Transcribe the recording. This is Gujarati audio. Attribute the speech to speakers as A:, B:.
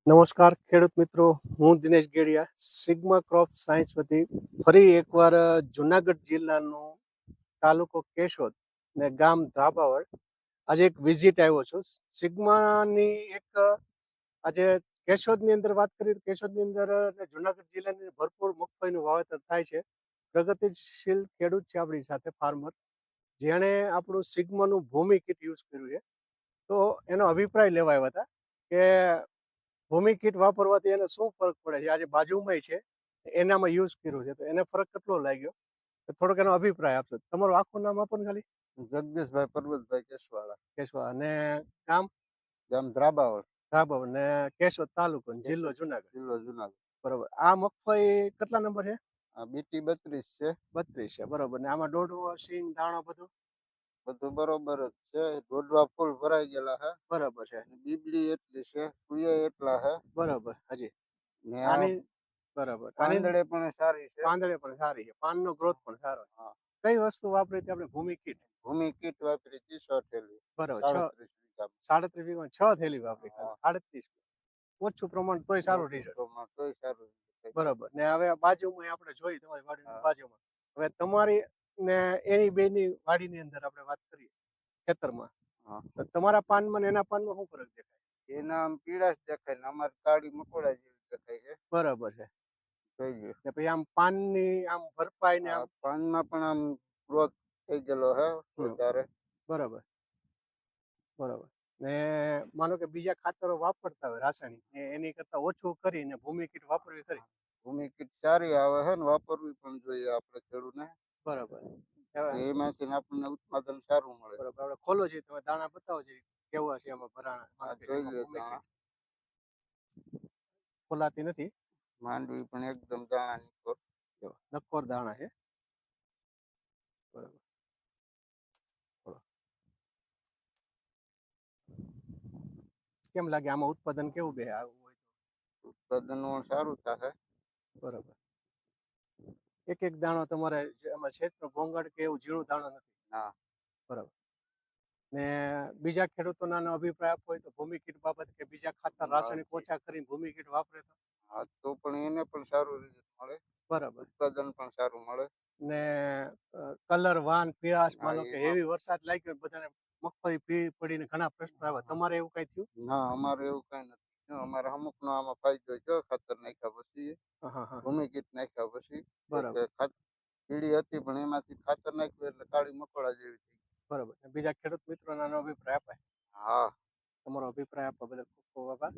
A: નમસ્કાર ખેડૂત મિત્રો, હું Dinesh Gediya sigma crop science વતી ફરી એકવાર જુનાગઢ જિલ્લાનું તાલુકો કેશોદ ને ગામ ધાબાવડ આજે એક વિઝિટ આવ્યો છું. સિગ્માની એક આજે કેશોદની અંદર વાત કરીએ તો કેશોદની અંદર જુનાગઢ જિલ્લાની ભરપૂર મગફળીનું વાવેતર થાય છે. પ્રગતિશીલ ખેડૂત છે આપણી સાથે ફાર્મર, જેણે આપણું સિગ્માનું ભૂમિ કીટ યુઝ કર્યું છે. તો એનો અભિપ્રાય લેવા આવ્યા હતા કે ભૂમિ કીટ વાપરવાથી એને શું ફરક પડે છે. આજે બાજુમાં છે એનામાં યુઝ કર્યું છે, તો એને ફરક કેટલો લાગ્યો થોડોક એનો અભિપ્રાય આપશો. તમારું આખું નામ આપો ને ખાલી.
B: જગદીશભાઈ પરબતભાઈ કેશવાળા,
A: કેશવા અને ગામ
B: ગામ ધ્રાબાવડ,
A: ધાબાવડ ને કેશોદ તાલુકો ને જિલ્લો જુનાગઢ.
B: જિલ્લો જુનાગઢ.
A: બરોબર. આ મગફળી કેટલા નંબર છે?
B: આ બીટી 32 છે.
A: 32 છે. બરોબર. ને આમાં દોડવો, સિંગ, દાણો બધું
B: બરોબર જ છે. દોડવા ફૂલ ભરાઈ ગયેલા હે.
A: બરાબર છે.
B: બીબડી એટલી છે, કુયા એટલા હે.
A: બરાબર. હજી
B: ને
A: આની બરાબર.
B: પાંદડે પણ સારી છે.
A: પાંદડે પણ સારી છે. પાનનો ગ્રોથ પણ સારો છે. કઈ વસ્તુ વાપરી હતી આપણે? ભૂમિ કીટ.
B: ભૂમિ કીટ વાપરી હતી 6 થેલી.
A: બરાબર.
B: 37 વીઘા.
A: 37 વીઘામાં 6 થેલી વાપરી. 38 ઓછું પ્રમાણ તોય સારું રિઝલ્ટ.
B: તોય સારું.
A: બરાબર. ને હવે બાજુમાં આપણે જોઈ તમારી વાડીની બાજુમાં. હવે તમારી ને એની બેની વાડીની અંદર આપણે વાત કરીએ ખેતરમાં. તો તમારા પાનમાં ને એના પાનમાં શું ફરક દેખાય?
B: એના આમ પીળાશ દેખાય ને અમારી કાળી મકોડા જેવી દેખાય છે.
A: બરાબર છે.
B: થઈ ગયું.
A: ને પછી આમ પાનની આમ ભરપાઈ ને આમ
B: પાનમાં પણ આમ ગ્રોથ થઈ ગયેલો હે વધારે.
A: બરાબર. બરાબર. ને માનો કે બીજા ખાતરો વાપરતા હોય રાસાયણિક, ને એની કરતા ઓછું કરીને ભૂમિ કીટ વાપરવી ખરી?
B: ભૂમિ કીટ સારી આવે છે ને વાપરવી પણ જોઈએ આપણે ખેડૂતને.
A: બરાબર.
B: એમાંથી આપણને ઉત્પાદન સારું મળે.
A: બરાબર. આપણે ખોલો છે, તમે દાણા બતાવો છે કેવા છે એમાં ભરાણા.
B: જોઈ લે દાણા.
A: ખોલાતી નથી.
B: માંડવી પણ એકદમ દાણા નિકોર.
A: નક્કોર દાણા છે. બરાબર. કેમ લાગે આમાં ઉત્પાદન કેવું બે આવું હોય તો?
B: ઉત્પાદન સારું થાય.
A: બરાબર. એક એક દાણો તમારે એમાં ક્ષેત્ર ભોંગળ કે એવું ઝીણું દાણો નથી?
B: ના.
A: બરાબર. ને બીજા ખેડૂતોના અભિપ્રાય આપવો હોય તો ભૂમિ કીટ બાબત કે બીજા ખાતર રાસાયણિક ઓછા કરીને ભૂમિ કીટ વાપરે તો?
B: હા, તો પણ એને પણ સારું રિઝલ્ટ મળે.
A: બરાબર.
B: ઉત્પાદન પણ સારું મળે. ને
A: કલર વાન પીળાશ, માનો કે હેવી વરસાદ લાગ્યો બધાને મગફળી પીળી પડીને ઘણા પ્રશ્નો આવ્યા. તમારે એવું કઈ થયું?
B: ના, અમારે એવું કઈ નથી. અમારે અમુક નો આમાં ફાયદો જો ખાતર નાખ્યા પછી, ભૂમિ કીટ નાખ્યા પછી. બરાબર. કીડી હતી પણ એમાંથી ખાતર નાખ્યું એટલે કાળી મકોડા જેવી થઈ. બરાબર.
A: બીજા ખેડૂત મિત્રોનો અભિપ્રાય અપાય?
B: હા.
A: તમારો અભિપ્રાય આપવા બદલ ખૂબ ખૂબ આભાર.